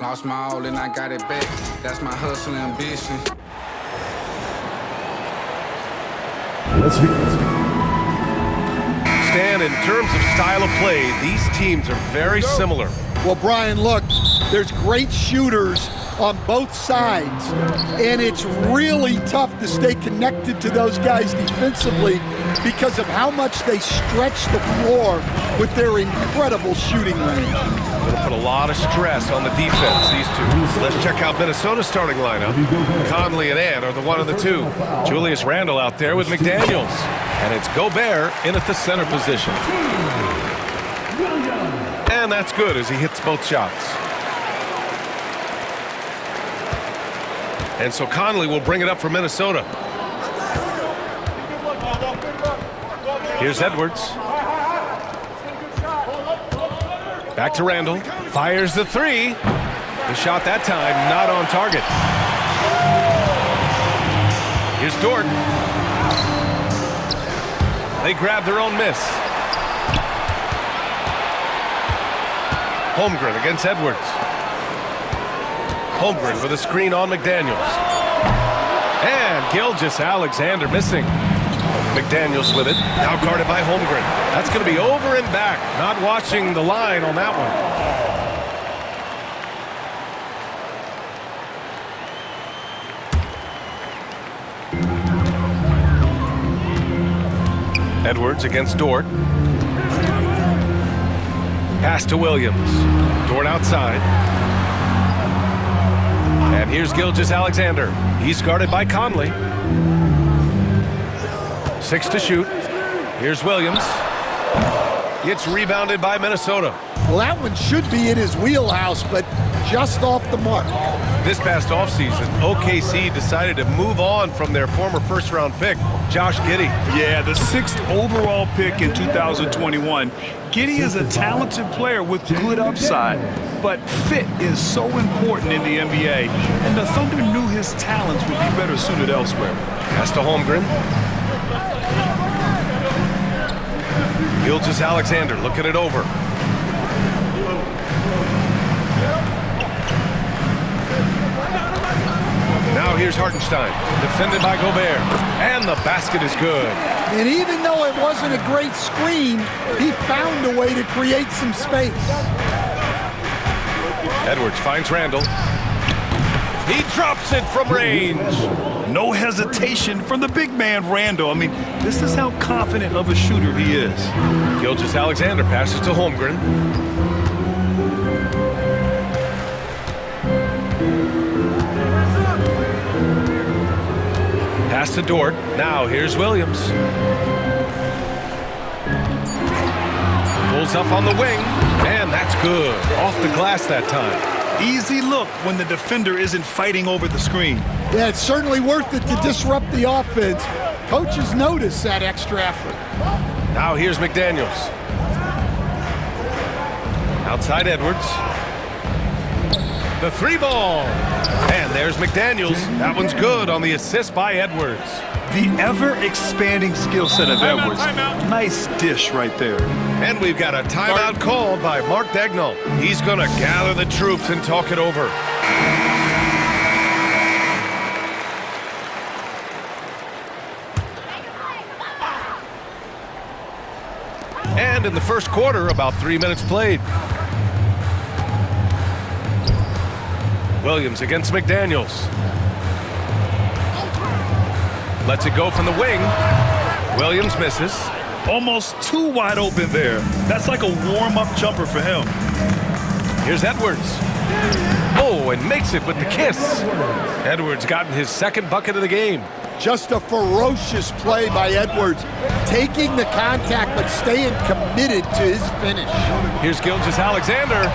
Lost my all and I got it back. That's my hustle ambition. Let's begin. Stan, in terms of style of play, these teams are very similar. Well, Brian, look, there's great shooters on both sides, and it's really tough to stay connected to those guys defensively because of how much they stretch the floor with their incredible shooting range. Going to put a lot of stress on the defense, these two. Let's check out Minnesota's starting lineup. Conley and Ant are the one and the two. Julius Randle out there with McDaniels. And it's Gobert in at the center position. And that's good as he hits both shots. And so Conley will bring it up for Minnesota. Here's Edwards. Back to Randle. Fires the three. The shot that time not on target. Here's Dort. They grab their own miss. Holmgren against Edwards. Holmgren with a screen on McDaniels. And Gilgeous-Alexander missing. McDaniels with it. Now guarded by Holmgren. That's going to be over and back. Not watching the line on that one. Edwards against Dort. Pass to Williams. Dort outside. And here's Gilgeous-Alexander. He's guarded by Conley. 6 to shoot. Here's Williams. It's rebounded by Minnesota. Well, that one should be in his wheelhouse, but just off the mark. This past offseason, OKC decided to move on from their former first-round pick, Josh Giddey. Yeah, the 6th overall pick in 2021. Giddey is a talented player with good upside, but fit is so important in the NBA, and the Thunder knew his talents would be better suited elsewhere. Pass to Holmgren. Gilgeous-Alexander looking it over. Now here's Hartenstein, defended by Gobert, and the basket is good. And even though it wasn't a great screen, he found a way to create some space. Edwards finds Randle. He drops it from range. No hesitation from the big man, Randle. I mean, this is how confident of a shooter he is. Gilgeous-Alexander passes to Holmgren. Pass to Dort. Now here's Williams. Pulls up on the wing, and that's good. Off the glass that time. Easy look when the defender isn't fighting over the screen. Yeah, it's certainly worth it to disrupt the offense. Coaches notice that extra effort. Now here's McDaniels. Outside Edwards. The three ball. And there's McDaniels. That one's good on the assist by Edwards. The ever-expanding skill set of Edwards. Nice dish right there. And we've got a timeout called by Mark Daigneault. He's going to gather the troops and talk it over. And in the first quarter, about 3 minutes played. Williams against McDaniels. Lets it go from the wing. Williams misses. Almost too wide open there. That's like a warm-up jumper for him. Here's Edwards. Oh, and makes it with the kiss. Edwards gotten his second bucket of the game. Just a ferocious play by Edwards, taking the contact but staying committed to his finish. Here's Gilgeous-Alexander.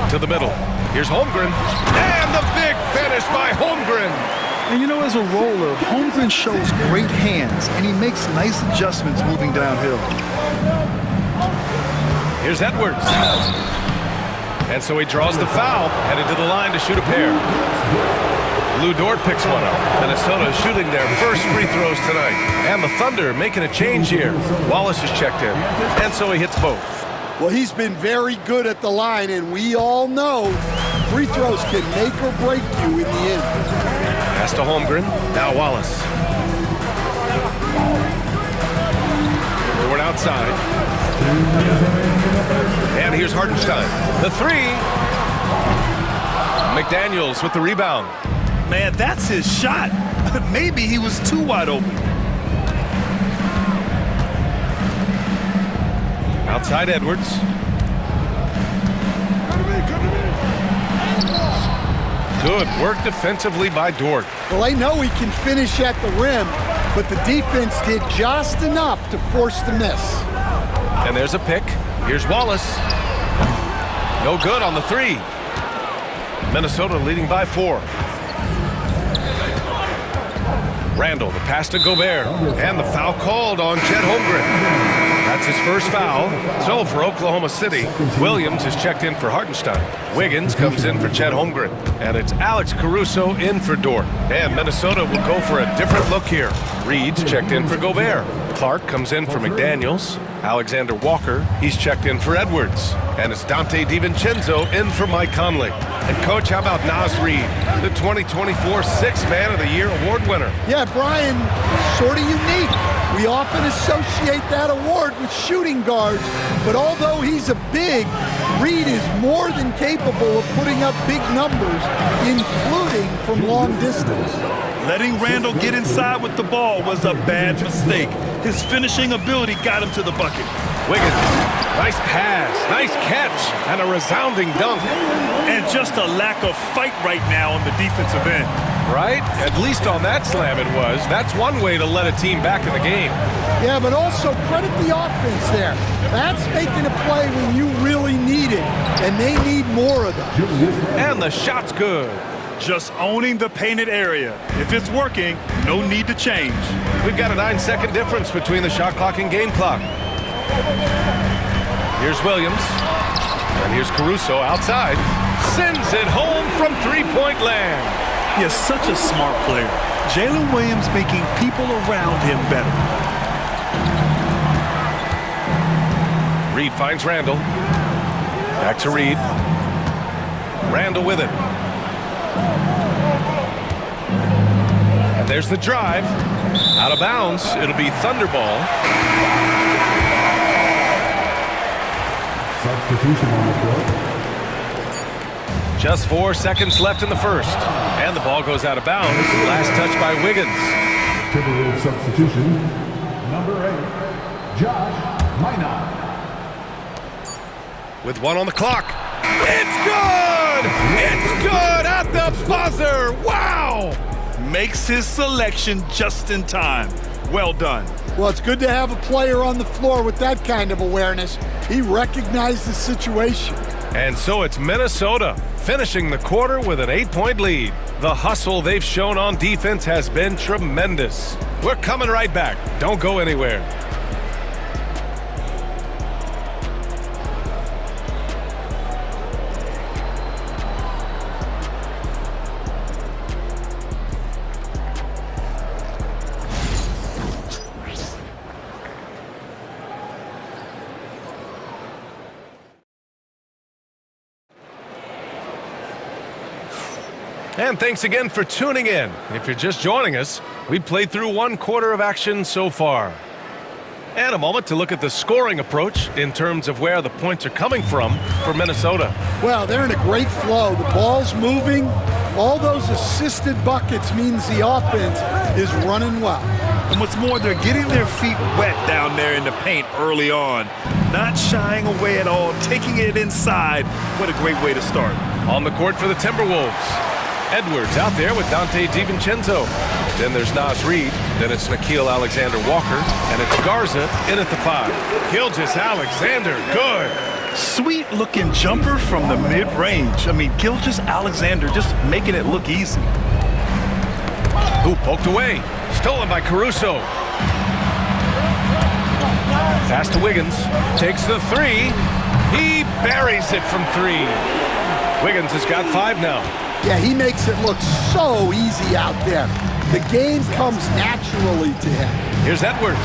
To the middle. Here's Holmgren. And the big finish by Holmgren. And you know, as a roller, Holmgren shows great hands, and he makes nice adjustments moving downhill. Here's Edwards. And so he draws the foul, headed to the line to shoot a pair. Lou Dort picks one up. Minnesota shooting their first free throws tonight. And the Thunder making a change here. Wallace is checked in, and so he hits both. Well, he's been very good at the line, and we all know free throws can make or break you in the end. Pass to Holmgren. Now Wallace. Dort outside. And here's Hartenstein. The three. McDaniels with the rebound. Man, that's his shot. Maybe he was too wide open. Outside Edwards. Good work defensively by Dort. Well, I know he can finish at the rim, but the defense did just enough to force the miss. And there's a pick. Here's Wallace. No good on the three. Minnesota leading by 4. Randall, the pass to Gobert. And the foul called on Chet Holmgren. That's his first foul. So for Oklahoma City, Williams is checked in for Hartenstein. Wiggins comes in for Chet Holmgren. And it's Alex Caruso in for Dort. And Minnesota will go for a different look here. Reed's checked in for Gobert. Clark comes in for McDaniels. Alexander Walker, he's checked in for Edwards. And it's Dante DiVincenzo in for Mike Conley. And Coach, how about Naz Reid, the 2024 Sixth Man of the Year award winner? Yeah, Brian, sort of unique. We often associate that award with shooting guards, but although he's a big, Reid is more than capable of putting up big numbers, including from long distance. Letting Randall get inside with the ball was a bad mistake. His finishing ability got him to the bucket. Wiggins, nice pass, nice catch, and a resounding dunk. And just a lack of fight right now on the defensive end. Right? At least on that slam it was. That's one way to let a team back in the game. Yeah, but also credit the offense there. That's making a play when you really need it, and they need more of that. And the shot's good. Just owning the painted area. If it's working, no need to change. We've got a 9-second difference between the shot clock and game clock. Here's Williams. And here's Caruso outside. Sends it home from three-point land. He is such a smart player. Jalen Williams making people around him better. Reed finds Randall. Back to Reed. Randall with it. And there's the drive. Out of bounds. It'll be Thunderball. Substitution on the court. Just 4 seconds left in the first. And the ball goes out of bounds. Last touch by Wiggins. Timberwolves substitution. Number 8, Josh Minot. With 1 on the clock. It's good! It's good at the buzzer! Wow! Makes his selection just in time. Well done. Well, it's good to have a player on the floor with that kind of awareness. He recognized the situation. And so it's Minnesota finishing the quarter with an 8-point lead. The hustle they've shown on defense has been tremendous. We're coming right back. Don't go anywhere. And thanks again for tuning in. If you're just joining us, we've played through 1 quarter of action so far. And a moment to look at the scoring approach in terms of where the points are coming from for Minnesota. Well, they're in a great flow. The ball's moving. All those assisted buckets means the offense is running well. And what's more, they're getting their feet wet down there in the paint early on. Not shying away at all, taking it inside. What a great way to start. On the court for the Timberwolves. Edwards out there with Dante DiVincenzo. Then there's Naz Reid. Then it's Nickeil Alexander-Walker. And it's Garza in at the 5. Gilgeous-Alexander, good. Sweet-looking jumper from the mid-range. I mean, Gilgeous-Alexander just making it look easy. Who poked away. Stolen by Caruso. Pass to Wiggins. Takes the 3. He buries it from 3. Wiggins has got 5 now. Yeah, he makes it look so easy out there. The game comes naturally to him. Here's Edwards.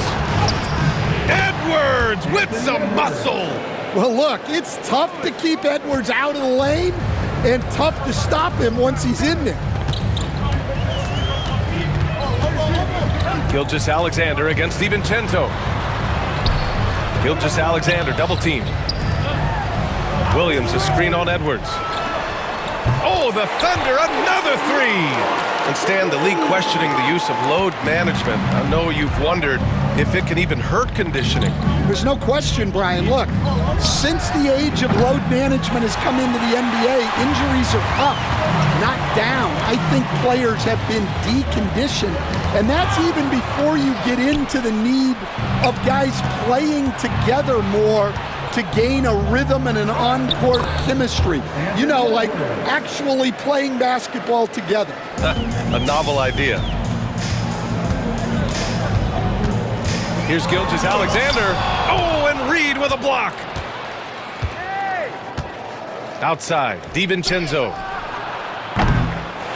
Edwards with some muscle. Well, look, it's tough to keep Edwards out of the lane and tough to stop him once he's in there. Gilgeous-Alexander against DiVincenzo. Gilgeous-Alexander double team. Williams a screen on Edwards. Oh, the Thunder, another three! And Stan, the league questioning the use of load management. I know you've wondered if it can even hurt conditioning. There's no question, Brian. Look, since the age of load management has come into the NBA, injuries are up, not down. I think players have been deconditioned, and that's even before you get into the need of guys playing together more to gain a rhythm and an on-court chemistry. You know, like actually playing basketball together. A novel idea. Here's Gilgeous-Alexander. Oh, and Reed with a block. Outside, DiVincenzo.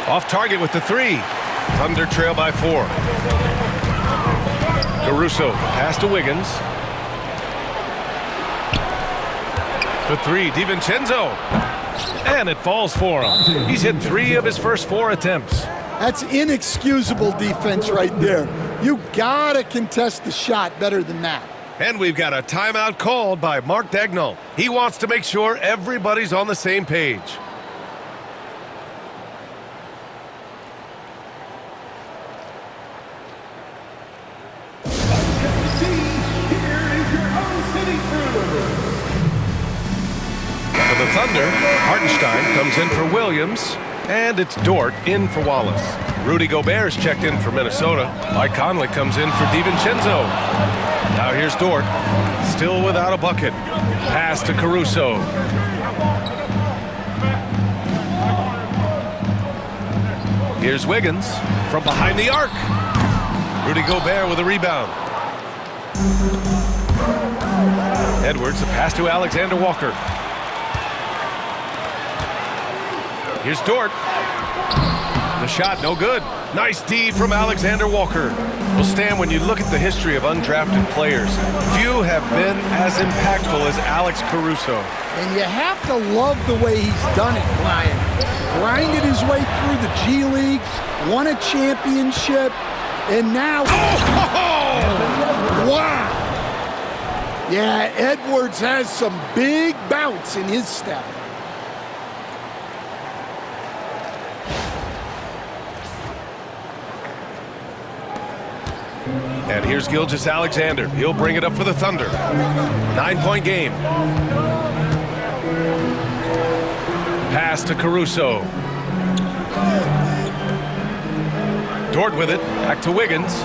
Off target with the three. Thunder trail by 4. Caruso, pass to Wiggins. For 3, DiVincenzo. And it falls for him. He's hit 3 of his first 4 attempts. That's inexcusable defense right there. You gotta contest the shot better than that. And we've got a timeout called by Mark Daigneault. He wants to make sure everybody's on the same page. For the Thunder, Hartenstein comes in for Williams, and it's Dort in for Wallace. Rudy Gobert is checked in for Minnesota. Mike Conley comes in for DiVincenzo. Now here's Dort, still without a bucket. Pass to Caruso. Here's Wiggins from behind the arc. Rudy Gobert with a rebound. Edwards, a pass to Alexander Walker. Here's Dort. The shot, no good. Nice D from Alexander Walker. Well, Stan, when you look at the history of undrafted players, few have been as impactful as Alex Caruso. And you have to love the way he's done it, Brian. Grinded his way through the G League, won a championship, and now... Oh! Wow! Yeah, Edwards has some big bounce in his step. And here's Gilgeous-Alexander. He'll bring it up for the Thunder. 9-point game. Pass to Caruso. Dort with it. Back to Wiggins.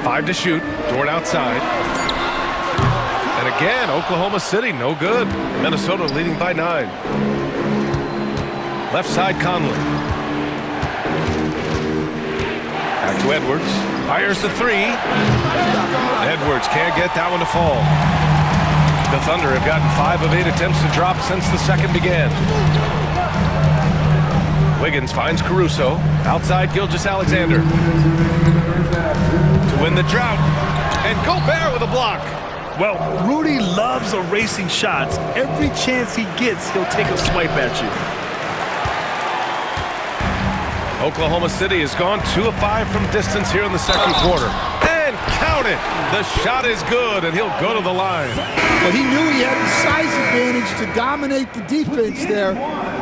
5 to shoot. Dort outside. And again, Oklahoma City, no good. Minnesota leading by 9. Left side, Conley. Back to Edwards. Fires the 3. Edwards can't get that one to fall. The Thunder have gotten 5 of 8 attempts to drop since the second began. Wiggins finds Caruso. Outside, Gilgeous-Alexander. To win the drought. And Gobert with a block. Well, Rudy loves erasing shots. Every chance he gets, he'll take a swipe at you. Oklahoma City has gone 2 of 5 from distance here in the second quarter. And count it! The shot is good, and he'll go to the line. Well, he knew he had the size advantage to dominate the defense there.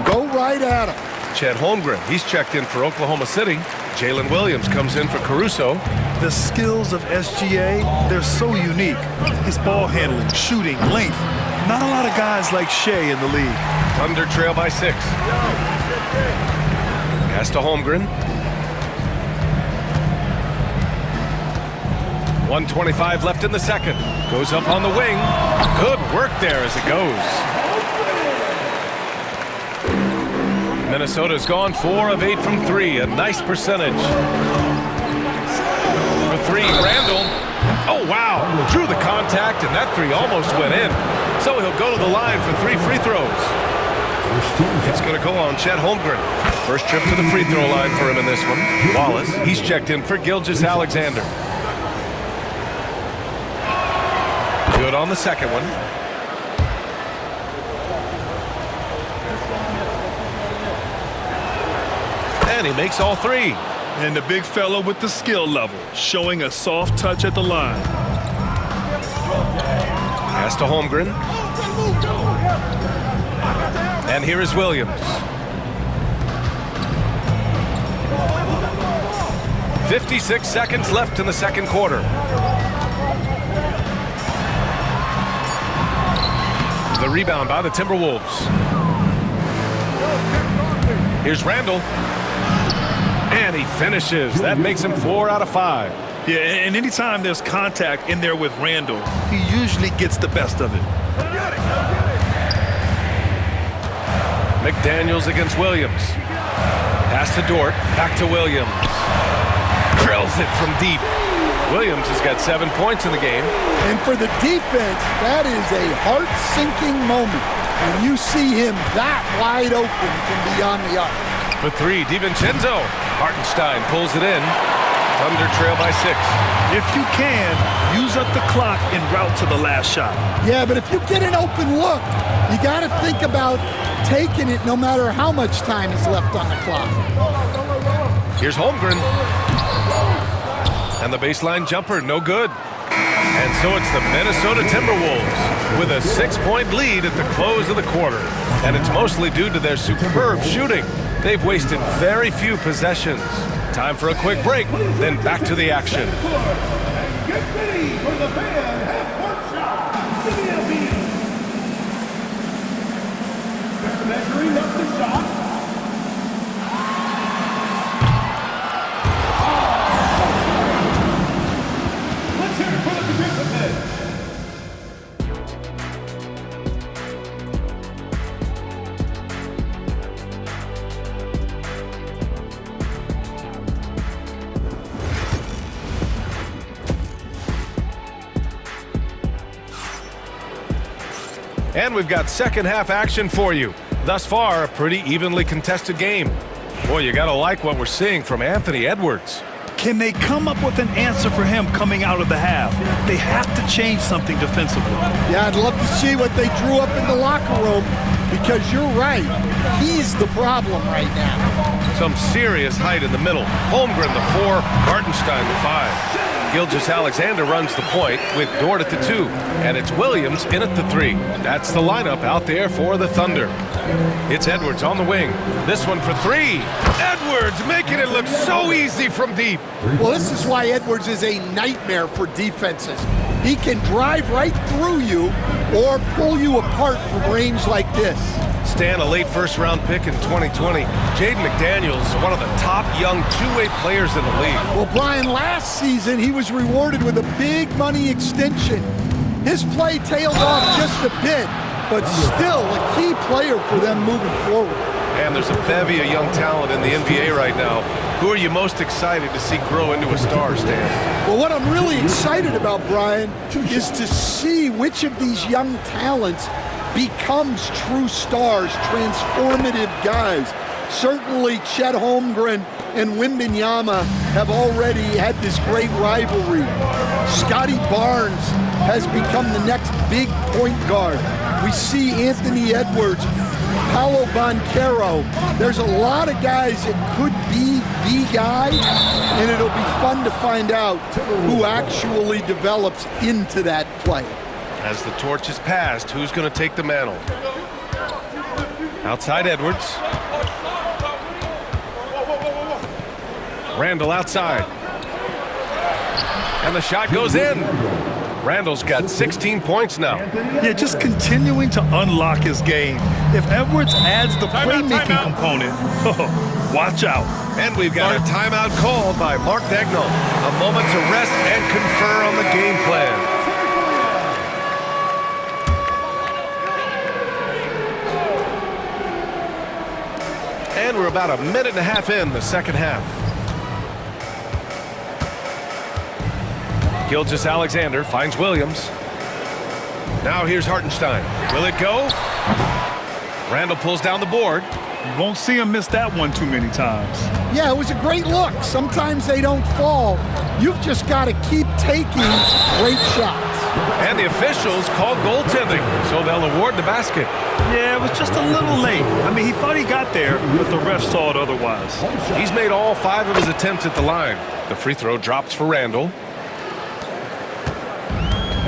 Go right at him. Chet Holmgren, he's checked in for Oklahoma City. Jalen Williams comes in for Caruso. The skills of SGA, they're so unique. His ball handling, shooting, length. Not a lot of guys like Shea in the league. Thunder trail by 6. Pass to Holmgren. 1:25 left in the second. Goes up on the wing. Good work there as it goes. Minnesota's gone 4 of 8 from 3. A nice percentage. For 3, Randall. Oh, wow. Drew the contact, and that 3 almost went in. So he'll go to the line for 3 free throws. It's going to go on Chet Holmgren. First trip to the free throw line for him in this one. Wallace, he's checked in for Gilgeous-Alexander. Good on the second one. And he makes all three. And the big fella with the skill level, showing a soft touch at the line. Pass to Holmgren. And here is Williams. 56 seconds left in the second quarter. The rebound by the Timberwolves. Here's Randall. And he finishes. That makes him 4 out of 5. Yeah, and anytime there's contact in there with Randall, he usually gets the best of it. McDaniels against Williams. Pass to Dort. Back to Williams. Drills it from deep. Williams has got 7 points in the game. And for the defense, that is a heart-sinking moment when you see him that wide open from beyond the arc. For 3, DiVincenzo. Hartenstein pulls it in. Thunder trail by 6. If you can, use up the clock en route to the last shot. Yeah, but if you get an open look, you got to think about taking it no matter how much time is left on the clock. Here's Holmgren. And the baseline jumper, no good. And so it's the Minnesota Timberwolves with a 6-point lead at the close of the quarter. And it's mostly due to their superb shooting. They've wasted very few possessions. Time for a quick break, then back to the action. Get ready for the fan half-court shot. They're measuring up the shot. Let's hear it for the participants. And we've got second half action for you. Thus far, a pretty evenly contested game. Boy, you gotta like what we're seeing from Anthony Edwards. Can they come up with an answer for him coming out of the half? They have to change something defensively. Yeah, I'd love to see what they drew up in the locker room because you're right. He's the problem right now. Some serious height in the middle. Holmgren the 4, Hartenstein the 5. Gilgeous-Alexander runs the point with Dort at the 2, and it's Williams in at the 3. That's the lineup out there for the Thunder. It's Edwards on the wing. This one for 3. Edwards making it look so easy from deep. Well, this is why Edwards is a nightmare for defenses. He can drive right through you or pull you apart from range like this. Stan, a late first-round pick in 2020. Jaden McDaniels, one of the top young two-way players in the league. Well, Brian, last season he was rewarded with a big money extension. His play tailed off just a bit, but still a key player for them moving forward. And there's a bevy of young talent in the NBA right now. Who are you most excited to see grow into a star, Stan? Well, what I'm really excited about, Brian, is to see which of these young talents becomes true stars, transformative guys. Certainly Chet Holmgren and Wembanyama have already had this great rivalry. Scotty Barnes has become the next big point guard. We see Anthony Edwards, Paolo Banchero. There's a lot of guys that could be the guy, and it'll be fun to find out who actually develops into that play. As the torch is passed, who's going to take the mantle? Outside Edwards. Randall outside. And the shot goes in. Randall's got 16 points now. Yeah, just continuing to unlock his game. If Edwards adds the playmaking component, watch out. And we've got a timeout called by Mark Daigneault. A moment to rest and confer on the game plan. And we're about a minute and a half in the second half. Gilgeous-Alexander finds Williams. Now here's Hartenstein. Will it go? Randall pulls down the board. You won't see him miss that one too many times. Yeah, it was a great look. Sometimes they don't fall. You've just got to keep taking great shots. And the officials called goaltending, so they'll award the basket. Yeah, it was just a little late. I mean, he thought he got there, but the ref saw it otherwise. He's made all 5 of his attempts at the line. The free throw drops for Randall.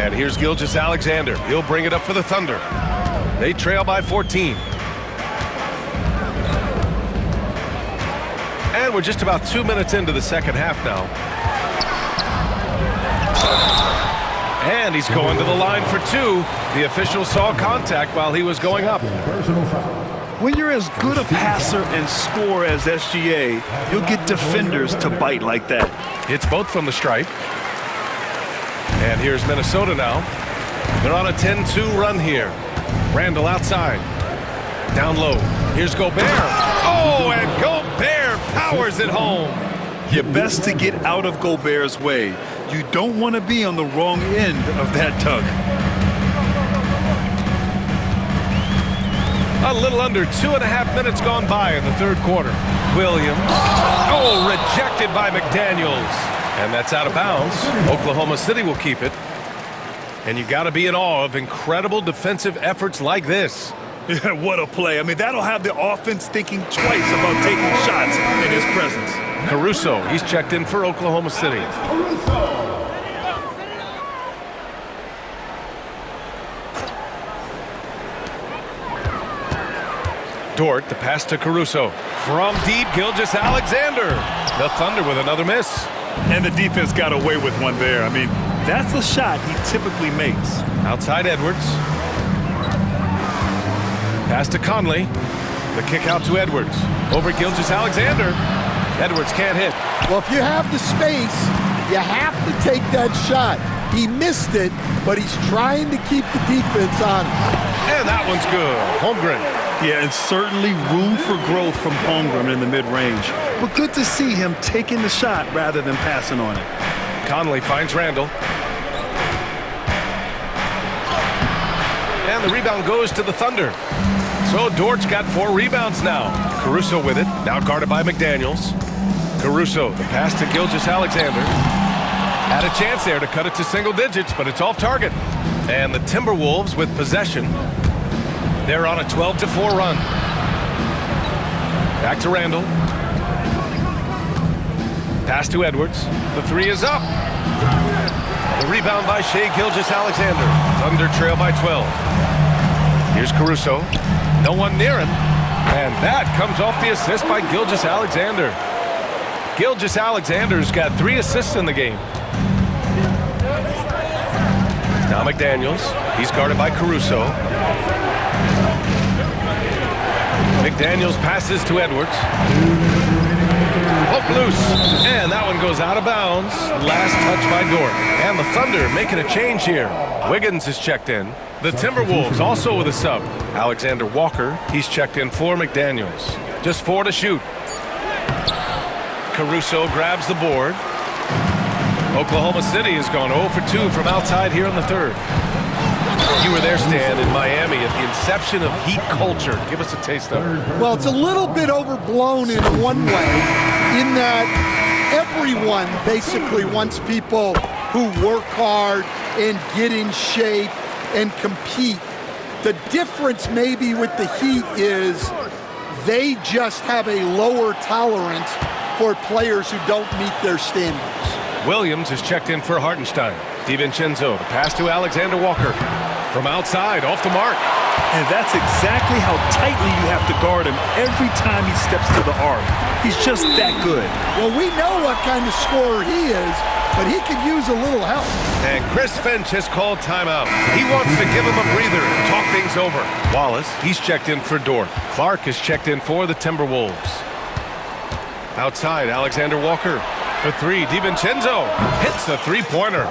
And here's Gilgeous-Alexander. He'll bring it up for the Thunder. They trail by 14. And we're just about 2 minutes into the second half now. And he's going to the line for 2. The official saw contact while he was going up. When you're as good a passer and scorer as SGA, you'll get defenders to bite like that. Hits both from the stripe. And here's Minnesota now. They're on a 10-2 run here. Randall outside. Down low. Here's Gobert. Oh, and Gobert powers it home. You're best to get out of Gobert's way. You don't want to be on the wrong end of that tug. A little under 2.5 minutes gone by in the third quarter. Williams. Oh, rejected by McDaniels. And that's out of bounds. Oklahoma City will keep it. And you got to be in awe of incredible defensive efforts like this. Yeah, what a play. I mean, that'll have the offense thinking twice about taking shots in his presence. Caruso, he's checked in for Oklahoma City. Dort, the pass to Caruso. From deep, Gilgeous-Alexander. The Thunder with another miss. And the defense got away with one there. I mean, that's a shot he typically makes. Outside Edwards. Pass to Conley. The kick out to Edwards. Over Gilgeous-Alexander. Edwards can't hit. Well, if you have the space, you have to take that shot. He missed it, but he's trying to keep the defense on him. And that one's good. Holmgren. Yeah, and certainly room for growth from Holmgren in the mid-range. But good to see him taking the shot rather than passing on it. Conley finds Randall. And the rebound goes to the Thunder. So Dort's got 4 rebounds now. Caruso with it, now guarded by McDaniels. Caruso, the pass to Gilgeous-Alexander. Had a chance there to cut it to single digits, but it's off target. And the Timberwolves with possession. They're on a 12-4 run. Back to Randall. Pass to Edwards. The 3 is up. The rebound by Shai Gilgeous-Alexander. Thunder trail by 12. Here's Caruso. No one near him. And that comes off the assist by Gilgeous-Alexander. Gilgeous-Alexander's got 3 assists in the game. Now McDaniels. He's guarded by Caruso. McDaniels passes to Edwards. Hook loose. And that one goes out of bounds. Last touch by Dort. And the Thunder making a change here. Wiggins is checked in. The Timberwolves also with a sub. Alexander Walker, he's checked in for McDaniels. Just 4 to shoot. Caruso grabs the board. Oklahoma City has gone 0 for 2 from outside here in the third. You were there, Stan, in Miami at the inception of Heat culture. Give us a taste of it. Well, it's a little bit overblown in one way, in that everyone basically wants people who work hard and get in shape and compete. The difference maybe with the Heat is they just have a lower tolerance for players who don't meet their standards. Williams is checked in for Hartenstein. DiVincenzo, the pass to Alexander Walker. From outside, off the mark. And that's exactly how tightly you have to guard him every time he steps to the arc. He's just that good. Well, we know what kind of scorer he is, but he could use a little help. And Chris Finch has called timeout. He wants to give him a breather and talk things over. Wallace, he's checked in for Dort. Clark is checked in for the Timberwolves. Outside, Alexander Walker. For 3, DiVincenzo hits a 3-pointer.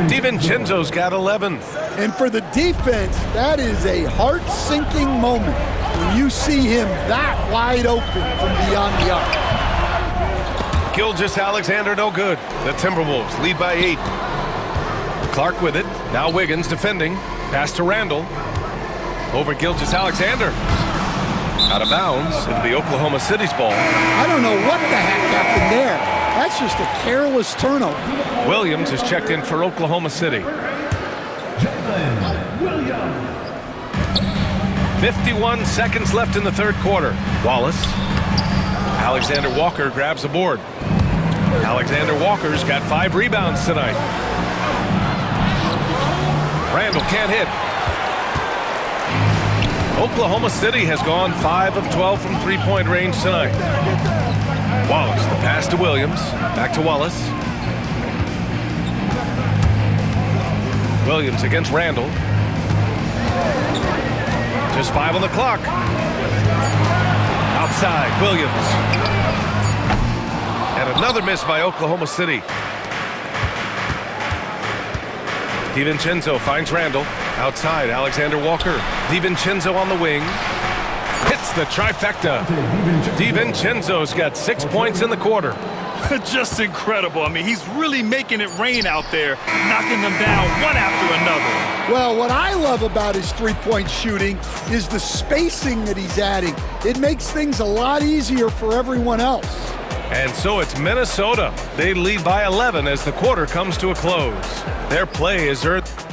DiVincenzo's got 11. And for the defense, that is a heart-sinking moment when you see him that wide open from beyond the arc. Gilgeous-Alexander no good. The Timberwolves lead by 8. Clark with it. Now Wiggins defending. Pass to Randall. Over Gilgeous-Alexander. Out of bounds. It'll be Oklahoma City's ball. I don't know what the heck happened there. That's just a careless turnover. Williams is checked in for Oklahoma City. 51 seconds left in the third quarter. Wallace. Alexander Walker grabs the board. Alexander Walker's got 5 rebounds tonight. Randall can't hit. Oklahoma City has gone 5 of 12 from three-point range tonight. Wallace, the pass to Williams. Back to Wallace. Williams against Randall. Just 5 on the clock. Outside, Williams. And another miss by Oklahoma City. DiVincenzo finds Randall. Outside, Alexander Walker. DiVincenzo on the wing. Hits the trifecta. DiVincenzo's got 6 points in the quarter. Just incredible. I mean, he's really making it rain out there, knocking them down one after another. Well, what I love about his three-point shooting is the spacing that he's adding. It makes things a lot easier for everyone else. And so it's Minnesota. They lead by 11 as the quarter comes to a close. Their play is earth.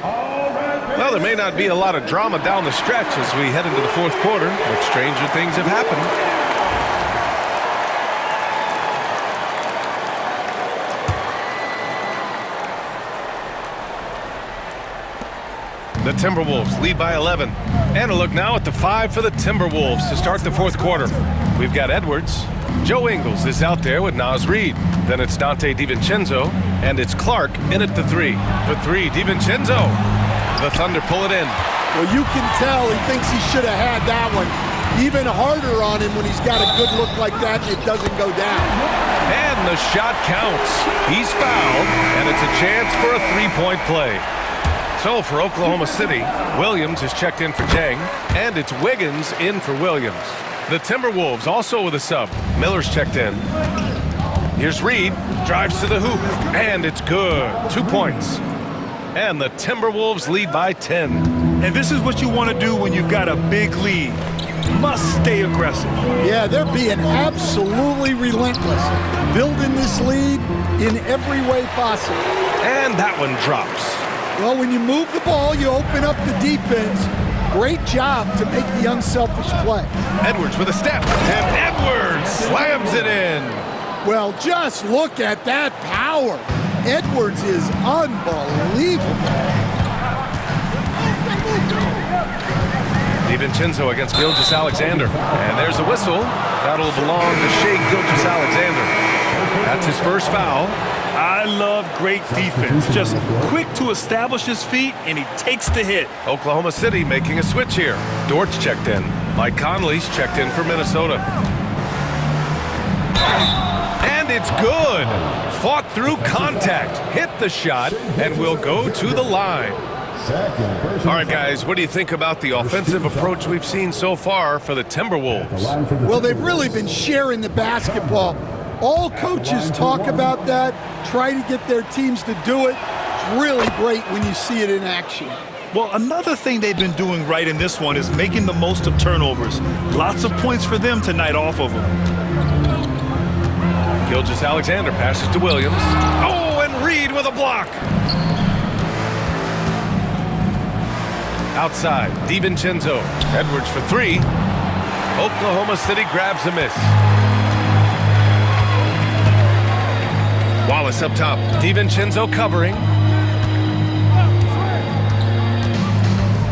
Well, there may not be a lot of drama down the stretch as we head into the fourth quarter, but stranger things have happened. The Timberwolves lead by 11. And a look now at the 5 for the Timberwolves to start the fourth quarter. We've got Edwards. Joe Ingles is out there with Naz Reid. Then it's Dante DiVincenzo. And it's Clark in at the 3. For 3, DiVincenzo. The Thunder pull it in. Well, you can tell he thinks he should have had that one. Even harder on him when he's got a good look like that and it doesn't go down. And the shot counts. He's fouled, and it's a chance for a three-point play. So for Oklahoma City, Williams is checked in for Jang, and it's Wiggins in for Williams. The Timberwolves also with a sub. Miller's checked in. Here's Reid, drives to the hoop, and it's good. 2 points. And the Timberwolves lead by 10. And this is what you want to do when you've got a big lead. You must stay aggressive. Yeah, they're being absolutely relentless, building this lead in every way possible. And that one drops. Well, when you move the ball, you open up the defense. Great job to make the unselfish play. Edwards with a step, and Edwards slams it in. Well, just look at that power. Edwards is unbelievable. DiVincenzo against Gilgeous-Alexander. And there's a whistle. That'll belong to Shai Gilgeous-Alexander. That's his first foul. I love great defense. Just quick to establish his feet, and he takes the hit. Oklahoma City making a switch here. Dort's checked in. Mike Conley's checked in for Minnesota. And it's good. Fought through contact. Hit the shot, and will go to the line. All right, guys, what do you think about the offensive approach we've seen so far for the Timberwolves? Well, they've really been sharing the basketball. All coaches talk about that, try to get their teams to do it. It's really great when you see it in action. Well, another thing they've been doing right in this one is making the most of turnovers. Lots of points for them tonight off of them. Gilgeous-Alexander passes to Williams. Oh, and Reid with a block. Outside, DiVincenzo. Edwards for 3. Oklahoma City grabs a miss. Wallace up top. DiVincenzo covering.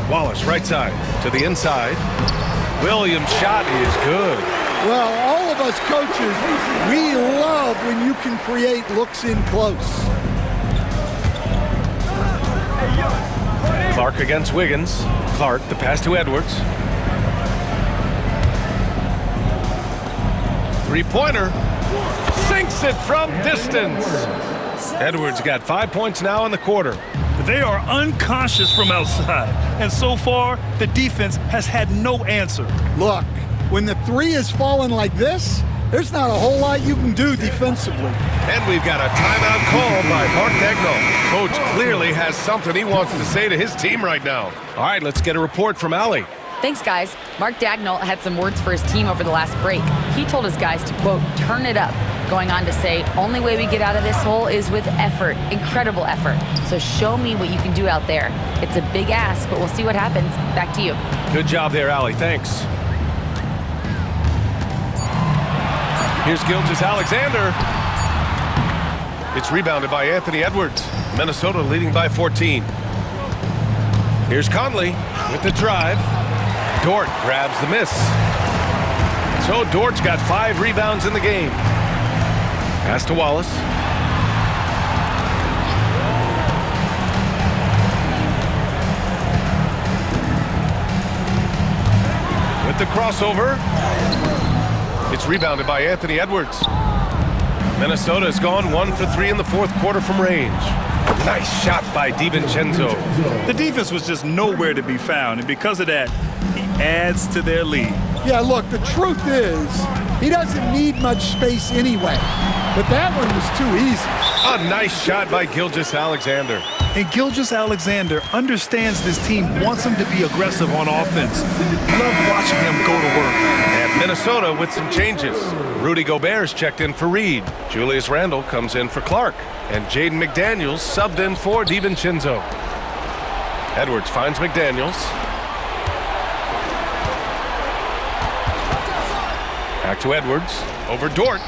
Wallace right side to the inside. Williams' shot is good. Well, all of us coaches, we love when you can create looks in close. Clark against Wiggins. Clark, the pass to Edwards. Three-pointer. Sinks it from distance. Edwards got 5 points now in the quarter. They are unconscious from outside, and so far, the defense has had no answer. Look, when the 3 is falling like this, there's not a whole lot you can do defensively. And we've got a timeout call by Mark Daigneault. Coach clearly has something he wants to say to his team right now. All right, let's get a report from Allie. Thanks, guys. Mark Daigneault had some words for his team over the last break. He told his guys to, quote, turn it up, going on to say, only way we get out of this hole is with effort, incredible effort. So show me what you can do out there. It's a big ask, but we'll see what happens. Back to you. Good job there, Allie. Thanks. Here's Gilgeous-Alexander. It's rebounded by Anthony Edwards. Minnesota leading by 14. Here's Conley with the drive. Dort grabs the miss. So Dort's got 5 rebounds in the game. Pass to Wallace. With the crossover. It's rebounded by Anthony Edwards. Minnesota has gone 1 for 3 in the fourth quarter from range. Nice shot by DiVincenzo. The defense was just nowhere to be found, and because of that, he adds to their lead. Yeah, look, the truth is, he doesn't need much space anyway. But that one was too easy. A nice shot by Gilgeous-Alexander. And Gilgeous-Alexander understands this team wants him to be aggressive on offense. Love watching him go to work. And Minnesota with some changes. Rudy Gobert's checked in for Reed. Julius Randle comes in for Clark. And Jaden McDaniels subbed in for DiVincenzo. Edwards finds McDaniels. Back to Edwards. Over Dort.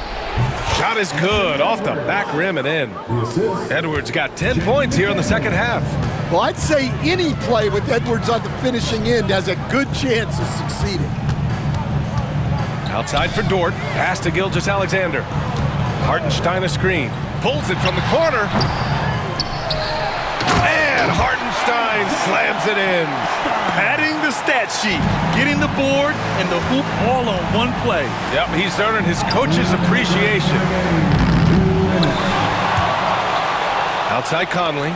Shot is good. Off the back rim and in. Edwards got 10 points here in the second half. Well, I'd say any play with Edwards on the finishing end has a good chance of succeeding. Outside for Dort. Pass to Gilgeous-Alexander. Hartenstein a screen. Pulls it from the corner. And Hartenstein slams it in. Padding the stat sheet, getting the board and the hoop all on one play. Yep, he's earning his coach's appreciation. Outside Conley.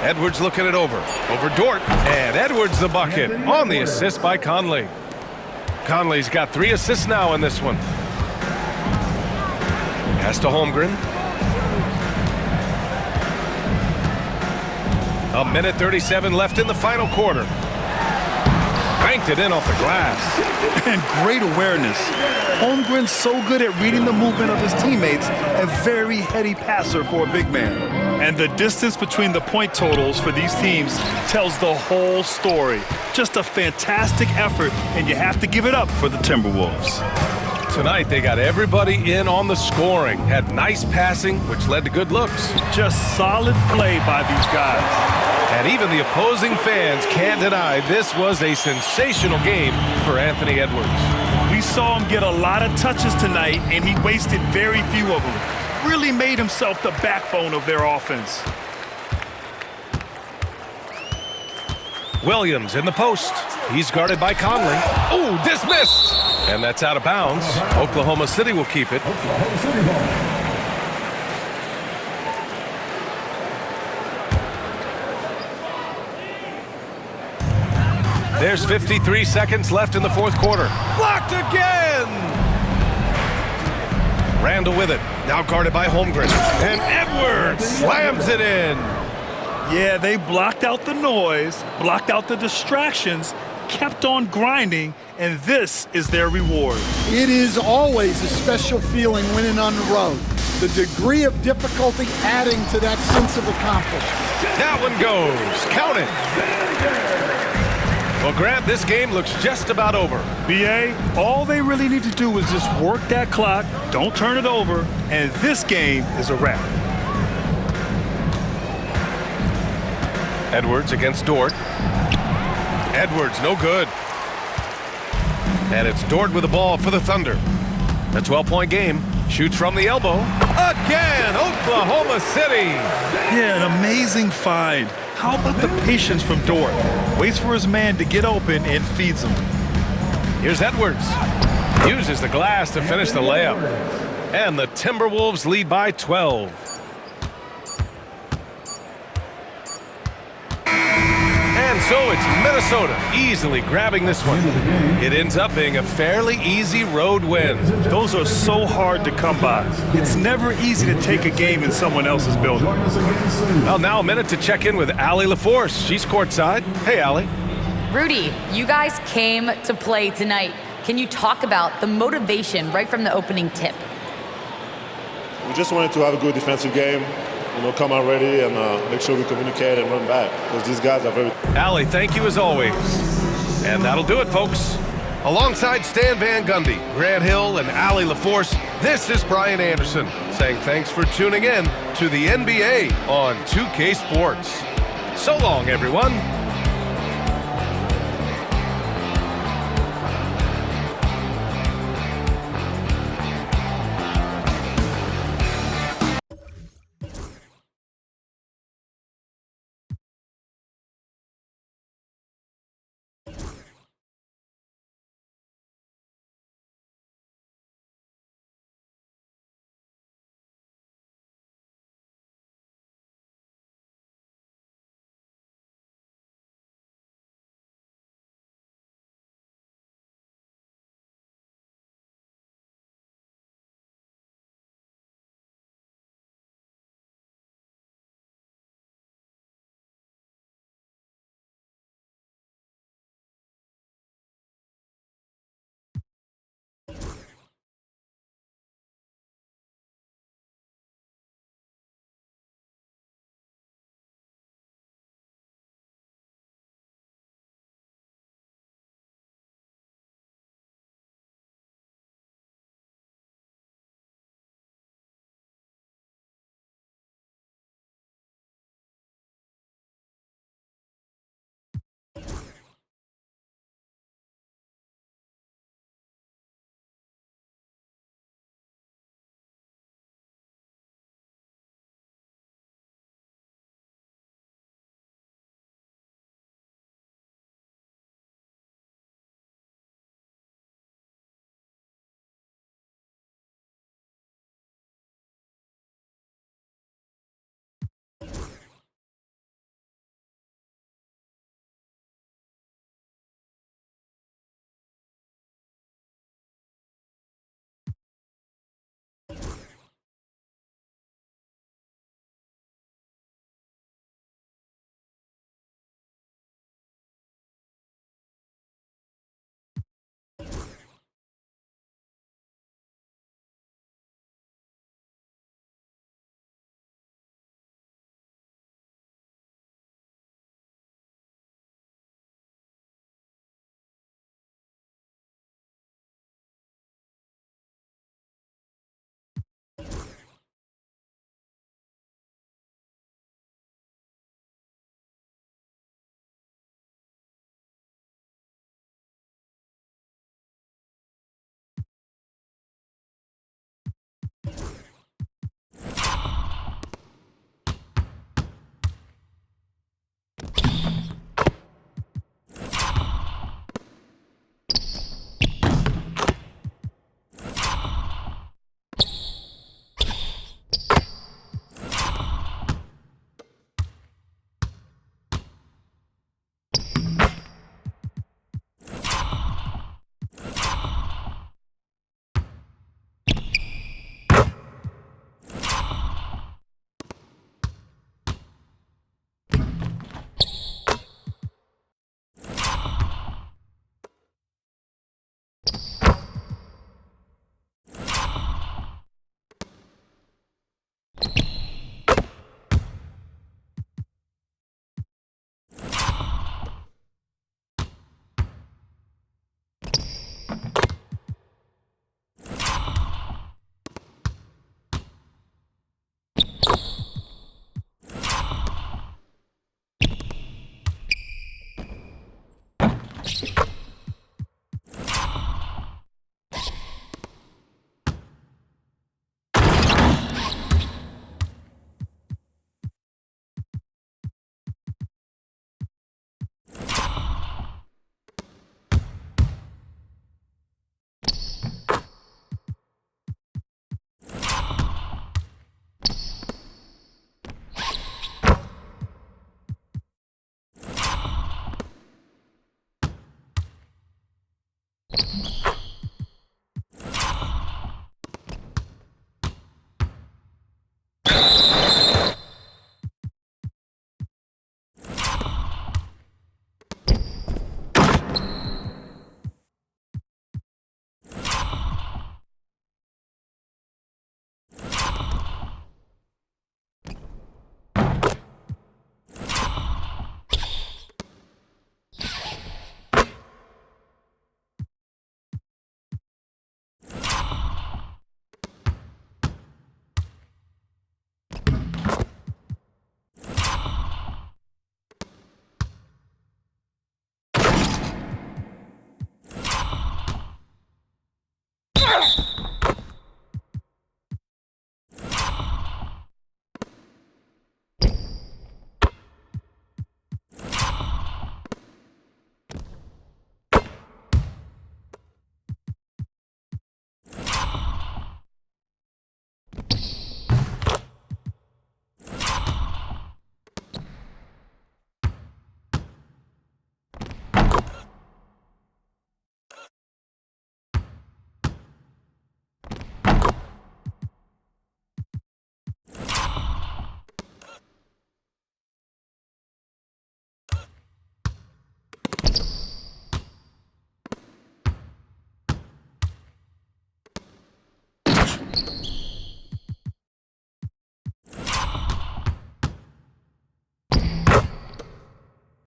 Edwards looking it over. Over Dort. And Edwards the bucket on the assist by Conley. Conley's got 3 assists now in this one. Pass to Holmgren. A minute 37 left in the final quarter. Banked it in off the glass. And great awareness. Holmgren's so good at reading the movement of his teammates, a very heady passer for a big man. And the distance between the point totals for these teams tells the whole story. Just a fantastic effort, and you have to give it up for the Timberwolves. Tonight, they got everybody in on the scoring. Had nice passing, which led to good looks. Just solid play by these guys. And even the opposing fans can't deny this was a sensational game for Anthony Edwards. We saw him get a lot of touches tonight, and he wasted very few of them. Really made himself the backbone of their offense. Williams in the post. He's guarded by Conley. Oh, dismissed! And that's out of bounds. Oklahoma City will keep it. There's 53 seconds left in the fourth quarter. Blocked again! Randle with it. Now guarded by Holmgren. And Edwards slams it in. Yeah, they blocked out the noise, blocked out the distractions, kept on grinding, and this is their reward. It is always a special feeling winning on the road. The degree of difficulty adding to that sense of accomplishment. That one goes. Count it. Well, Grant, this game looks just about over. B.A., all they really need to do is just work that clock, don't turn it over, and this game is a wrap. Edwards against Dort. Edwards, no good. And it's Dort with the ball for the Thunder. A 12-point game. Shoots from the elbow. Again, Oklahoma City. Yeah, an amazing find. How about the patience from Dort? Waits for his man to get open and feeds him. Here's Edwards. Uses the glass to finish the layup. And the Timberwolves lead by 12. And so it's Minnesota easily grabbing this one. It ends up being a fairly easy road win. Those are so hard to come by. It's never easy to take a game in someone else's building. Well, now a minute to check in with Allie LaForce. She's courtside. Hey, Allie. Rudy, you guys came to play tonight. Can you talk about the motivation right from the opening tip? We just wanted to have a good defensive game, come out ready and make sure we communicate and run back because these guys are very... Allie, thank you as always. And that'll do it, folks. Alongside Stan Van Gundy, Grant Hill, and Allie LaForce, this is Brian Anderson saying thanks for tuning in to the NBA on 2K Sports. So long, everyone.